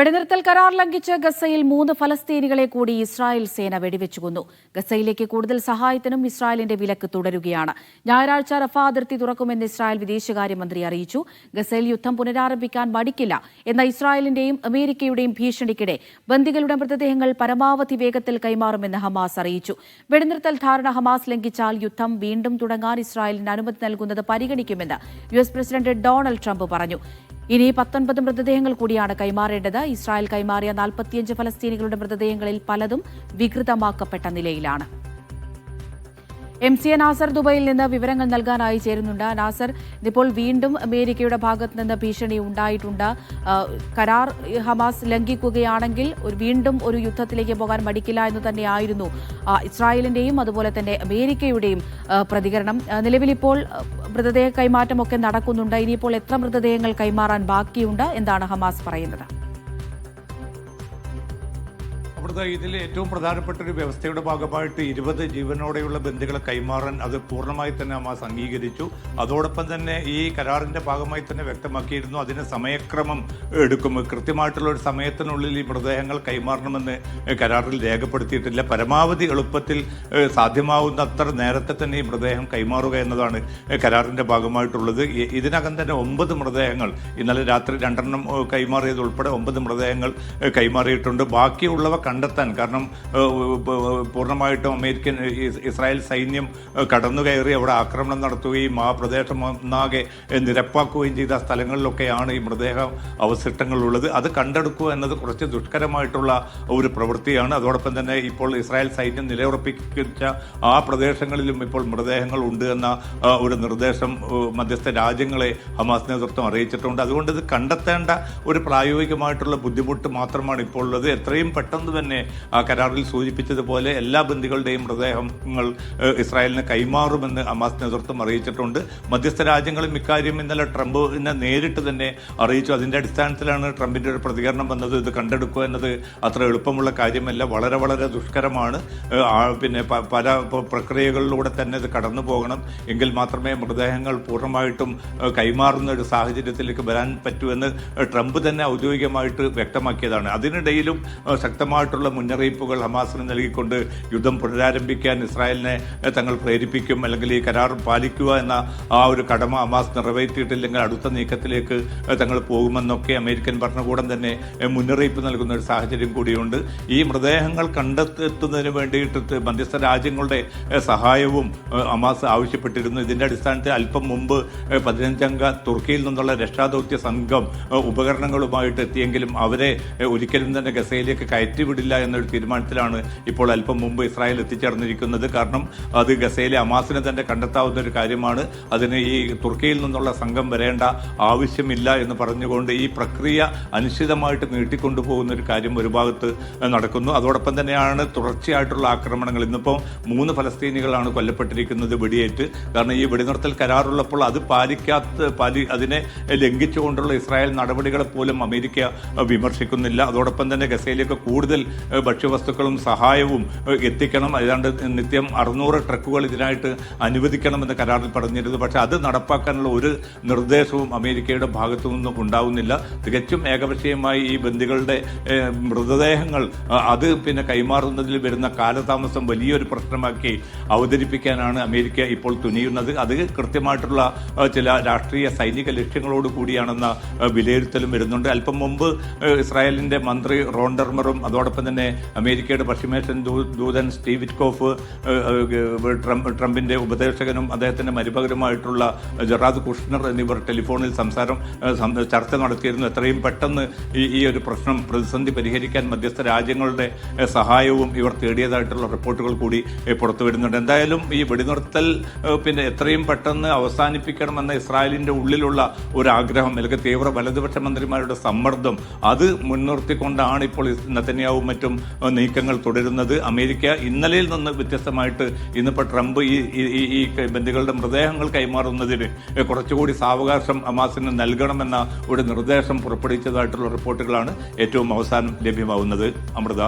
വെടിനിർത്തൽ കരാർ ലംഘിച്ച് ഗസയിൽ 3 ഫലസ്തീനികളെ കൂടി ഇസ്രായേൽ സേന വെടിവെച്ചു കൊന്നു. ഗസയിലേക്ക് കൂടുതൽ സഹായത്തിനും ഇസ്രായേലിന്റെ വിലക്ക് തുടരുകയാണ്. ഞായറാഴ്ച റഫ അതിർത്തി തുറക്കുമെന്ന് ഇസ്രായേൽ വിദേശകാര്യമന്ത്രി അറിയിച്ചു. ഗസയിൽ യുദ്ധം പുനരാരംഭിക്കാൻ മടിക്കില്ല എന്ന ഇസ്രായേലിന്റെയും അമേരിക്കയുടെയും ഭീഷണിക്കിടെ ബന്ദികളുടെ മൃതദേഹങ്ങൾ പരമാവധി വേഗത്തിൽ കൈമാറുമെന്ന് ഹമാസ് അറിയിച്ചു. വെടിനിർത്തൽ ധാരണ ഹമാസ് ലംഘിച്ചാൽ യുദ്ധം വീണ്ടും തുടങ്ങാൻ ഇസ്രായേലിന് അനുമതി നൽകുന്നത് പരിഗണിക്കുമെന്ന് US പ്രസിഡന്റ് ഡൊണാൾഡ് ട്രംപ് പറഞ്ഞു. ഇനി 19 മൃതദേഹങ്ങൾ കൂടിയാണ് കൈമാറേണ്ടത്. ഇസ്രായേൽ കൈമാറിയ 45 ഫലസ്തീനികളുടെ മൃതദേഹങ്ങളിൽ പലതും വികൃതമാക്കപ്പെട്ട നിലയിലാണ്. MCA നാസർ ദുബൈയിൽ നിന്ന് വിവരങ്ങൾ നൽകാനായി ചേരുന്നുണ്ട്. നാസർ, ഇപ്പോൾ വീണ്ടും അമേരിക്കയുടെ ഭാഗത്ത് നിന്ന് ഭീഷണി ഉണ്ടായിട്ടുണ്ട്. കരാർ ഹമാസ് ലംഘിക്കുകയാണെങ്കിൽ വീണ്ടും ഒരു യുദ്ധത്തിലേക്ക് പോകാൻ മടിക്കില്ല എന്ന് തന്നെയായിരുന്നു ഇസ്രായേലിന്റെയും അതുപോലെ തന്നെ അമേരിക്കയുടെയും പ്രതികരണം. നിലവിലിപ്പോൾ മൃതദേഹ കൈമാറ്റമൊക്കെ നടക്കുന്നുണ്ട്. ഇനിയിപ്പോൾ എത്ര മൃതദേഹങ്ങൾ കൈമാറാൻ ബാക്കിയുണ്ട്? എന്താണ് ഹമാസ് പറയുന്നത്? ഇതിൽ ഏറ്റവും പ്രധാനപ്പെട്ട ഒരു വ്യവസ്ഥയുടെ ഭാഗമായിട്ട് 20 ജീവനോടെയുള്ള ബന്ദികളെ കൈമാറാൻ അത് പൂർണ്ണമായി തന്നെ ഹമാസ് അംഗീകരിച്ചു. അതോടൊപ്പം തന്നെ ഈ കരാറിന്റെ ഭാഗമായി തന്നെ വ്യക്തമാക്കിയിരുന്നു അതിന് സമയക്രമം എടുക്കും. കൃത്യമായിട്ടുള്ള ഒരു സമയത്തിനുള്ളിൽ ഈ മൃതദേഹങ്ങൾ കൈമാറണമെന്ന് കരാറിൽ രേഖപ്പെടുത്തിയിട്ടില്ല. പരമാവധി എളുപ്പത്തിൽ സാധ്യമാവുന്ന അത്ര നേരത്തെ തന്നെ ഈ മൃതദേഹം കൈമാറുക എന്നതാണ് കരാറിന്റെ ഭാഗമായിട്ടുള്ളത്. ഇതിനകം തന്നെ 9 മൃതദേഹങ്ങൾ ഇന്നലെ രാത്രി 2 കൈമാറിയത് ഉൾപ്പെടെ 9 മൃതദേഹങ്ങൾ കൈമാറിയിട്ടുണ്ട്. ബാക്കിയുള്ളവ കണ്ടെത്താൻ, കാരണം പൂർണ്ണമായിട്ടും ഇസ്രായേൽ സൈന്യം കടന്നുകയറി അവിടെ ആക്രമണം നടത്തുകയും ആ പ്രദേശം ഒന്നാകെ നിരപ്പാക്കുകയും ചെയ്ത സ്ഥലങ്ങളിലൊക്കെയാണ് ഈ മൃതദേഹ അവശിഷ്ടങ്ങളുള്ളത്. അത് കണ്ടെടുക്കുക എന്നത് കുറച്ച് ദുഷ്കരമായിട്ടുള്ള ഒരു പ്രവൃത്തിയാണ്. അതോടൊപ്പം തന്നെ ഇപ്പോൾ ഇസ്രായേൽ സൈന്യം നിലയുറപ്പിച്ച ആ പ്രദേശങ്ങളിലും ഇപ്പോൾ മൃതദേഹങ്ങൾ ഉണ്ട് എന്ന ഒരു നിർദ്ദേശം മധ്യസ്ഥ രാജ്യങ്ങളെ ഹമാസ് നേതൃത്വം അറിയിച്ചിട്ടുണ്ട്. അതുകൊണ്ട് ഇത് കണ്ടെത്തേണ്ട ഒരു പ്രായോഗികമായിട്ടുള്ള ബുദ്ധിമുട്ട് മാത്രമാണ് ഇപ്പോൾ ഉള്ളത്. എത്രയും പെട്ടെന്ന് തന്നെ ആ കരാറിൽ സൂചിപ്പിച്ചതുപോലെ എല്ലാ ബന്ദികളുടെയും മൃതദേഹങ്ങൾ ഇസ്രായേലിന് കൈമാറുമെന്ന് ഹമാസ് നേതൃത്വം അറിയിച്ചിട്ടുണ്ട്. മധ്യസ്ഥ രാജ്യങ്ങളും ഇക്കാര്യം ഇന്നലെ ട്രംപിനെ നേരിട്ട് തന്നെ അറിയിച്ചു. അതിന്റെ അടിസ്ഥാനത്തിലാണ് ട്രംപിന്റെ ഒരു പ്രതികരണം വന്നത്. ഇത് കണ്ടെടുക്കുക എന്നത് അത്ര എളുപ്പമുള്ള കാര്യമല്ല, വളരെ വളരെ ദുഷ്കരമാണ്. പിന്നെ പല പ്രക്രിയകളിലൂടെ തന്നെ ഇത് കടന്നു പോകണം. എങ്കിൽ മാത്രമേ മൃതദേഹങ്ങൾ പൂർണ്ണമായിട്ടും കൈമാറുന്ന ഒരു സാഹചര്യത്തിലേക്ക് വരാൻ പറ്റൂ എന്ന് ട്രംപ് തന്നെ ഔദ്യോഗികമായിട്ട് വ്യക്തമാക്കിയതാണ്. അതിനിടയിലും ശക്തമായിട്ടുള്ള മുന്നറിയിപ്പുകൾ ഹമാസിന് നൽകിക്കൊണ്ട് യുദ്ധം പുനരാരംഭിക്കാൻ ഇസ്രായേലിനെ തങ്ങൾ പ്രേരിപ്പിക്കും, അല്ലെങ്കിൽ ഈ കരാർ പാലിക്കുക എന്ന ആ ഒരു കടമ ഹമാസ് നിറവേറ്റിയിട്ടില്ലെങ്കിൽ അടുത്ത നീക്കത്തിലേക്ക് തങ്ങൾ പോകുമെന്നൊക്കെ അമേരിക്കൻ ഭരണകൂടം തന്നെ മുന്നറിയിപ്പ് നൽകുന്ന ഒരു സാഹചര്യം കൂടിയുണ്ട്. ഈ മൃതദേഹങ്ങൾ കണ്ടെത്തുന്നതിന് വേണ്ടിയിട്ട് മധ്യസ്ഥ രാജ്യങ്ങളുടെ സഹായവും ഹമാസ് ആവശ്യപ്പെട്ടിരുന്നു. ഇതിന്റെ അടിസ്ഥാനത്തിൽ അല്പം മുമ്പ് 15-അംഗ തുർക്കിയിൽ നിന്നുള്ള രക്ഷാദൗത്യ സംഘം ഉപകരണങ്ങളുമായിട്ട് എത്തിയെങ്കിലും അവരെ ഒരിക്കലും തന്നെ ഗസയിലേക്ക് കയറ്റിവിടില്ല എന്നൊരു തീരുമാനത്തിലാണ് ഇപ്പോൾ അല്പം മുമ്പ് ഇസ്രായേൽ എത്തിച്ചേർന്നിരിക്കുന്നത്. കാരണം അത് ഗസയിലെ ഹമാസിനെ തന്നെ കണ്ടെത്താവുന്ന ഒരു കാര്യമാണ്. അതിന് ഈ തുർക്കിയിൽ നിന്നുള്ള സംഘം വരേണ്ട ആവശ്യമില്ല എന്ന് പറഞ്ഞുകൊണ്ട് ഈ പ്രക്രിയ അനിശ്ചിതമായിട്ട് നീട്ടിക്കൊണ്ടുപോകുന്ന ഒരു കാര്യം ഒരു ഭാഗത്ത് നടക്കുന്നു. അതോടൊപ്പം തന്നെയാണ് തുടർച്ചയായിട്ടുള്ള ആക്രമണങ്ങൾ. ഇന്നിപ്പോൾ 3 ഫലസ്തീനികളാണ് കൊല്ലപ്പെട്ടിരിക്കുന്നത് വെടിയേറ്റ്. കാരണം ഈ വെടിനിർത്തൽ കരാറുള്ളപ്പോൾ അത് അതിനെ ലംഘിച്ചുകൊണ്ടുള്ള ഇസ്രായേൽ നടപടികളെ പോലും അമേരിക്ക വിമർശിക്കുന്നില്ല. അതോടൊപ്പം തന്നെ ഗസയിലേക്ക് കൂടുതൽ ഭക്ഷ്യവസ്തുക്കളും സഹായവും എത്തിക്കണം. ഏതാണ്ട് നിത്യം 600 ട്രക്കുകൾ ഇതിനായിട്ട് അനുവദിക്കണമെന്ന് കരാറിൽ പറഞ്ഞിരുന്നു. പക്ഷെ അത് നടപ്പാക്കാനുള്ള ഒരു നിർദ്ദേശവും അമേരിക്കയുടെ ഭാഗത്തു നിന്നും ഉണ്ടാവുന്നില്ല. തികച്ചും ഏകപക്ഷീയമായി ഈ ബന്ദികളുടെ മൃതദേഹങ്ങൾ അത് പിന്നെ കൈമാറുന്നതിൽ വരുന്ന കാലതാമസം വലിയൊരു പ്രശ്നമാക്കി അവതരിപ്പിക്കാനാണ് അമേരിക്ക ഇപ്പോൾ തുനിയുന്നത്. അത് കൃത്യമായിട്ടുള്ള ചില രാഷ്ട്രീയ സൈനിക ലക്ഷ്യങ്ങളോട് കൂടിയാണെന്ന വിലയിരുത്തലും വരുന്നുണ്ട്. അല്പം മുമ്പ് ഇസ്രായേലിന്റെ മന്ത്രി റോൺ ഡെർമറും അതോടൊപ്പം തന്നെ അമേരിക്കയുടെ പശ്ചിമേഷ്യൻ ദൂതൻ സ്റ്റീവ് വിറ്റ്കോഫ്, ട്രംപിന്റെ ഉപദേശകനും അദ്ദേഹത്തിന്റെ മരുമകനുമായിട്ടുള്ള ജെറാദ് കുഷ്നർ എന്നിവർ ടെലിഫോണിൽ ചർച്ച നടത്തിയിരുന്നു. എത്രയും പെട്ടെന്ന് ഈ ഒരു പ്രശ്നം പ്രതിസന്ധി പരിഹരിക്കാൻ മധ്യസ്ഥ രാജ്യങ്ങളുടെ സഹായവും ഇവർ തേടിയതായിട്ടുള്ള റിപ്പോർട്ടുകൾ കൂടി പുറത്തു വരുന്നുണ്ട്. എന്തായാലും ഈ വെടിനിർത്തൽ പിന്നെ എത്രയും പെട്ടെന്ന് അവസാനിപ്പിക്കണമെന്ന ഇസ്രായേലിന്റെ ഉള്ളിലുള്ള ഒരു ആഗ്രഹം, അല്ലെങ്കിൽ തീവ്ര വലതുപക്ഷ മന്ത്രിമാരുടെ സമ്മർദ്ദം, അത് മുൻനിർത്തിക്കൊണ്ടാണ് ഇപ്പോൾ നെതന്യാഹുവും മറ്റും നീക്കങ്ങൾ തുടരുന്നത്. അമേരിക്ക ഇന്നലെയിൽ നിന്ന് വ്യത്യസ്തമായിട്ട് ഇന്നിപ്പോൾ ട്രംപ് ഈ ബന്ദികളുടെ മൃതദേഹങ്ങൾ കൈമാറുന്നതിന് കുറച്ചുകൂടി സാവകാശം ഹമാസിന് നൽകണമെന്ന ഒരു നിർദ്ദേശം പുറപ്പെടുവിച്ചതായിട്ടുള്ള റിപ്പോർട്ടുകളാണ് ഏറ്റവും അവസാനം ലഭ്യമാവുന്നത്. അമൃത.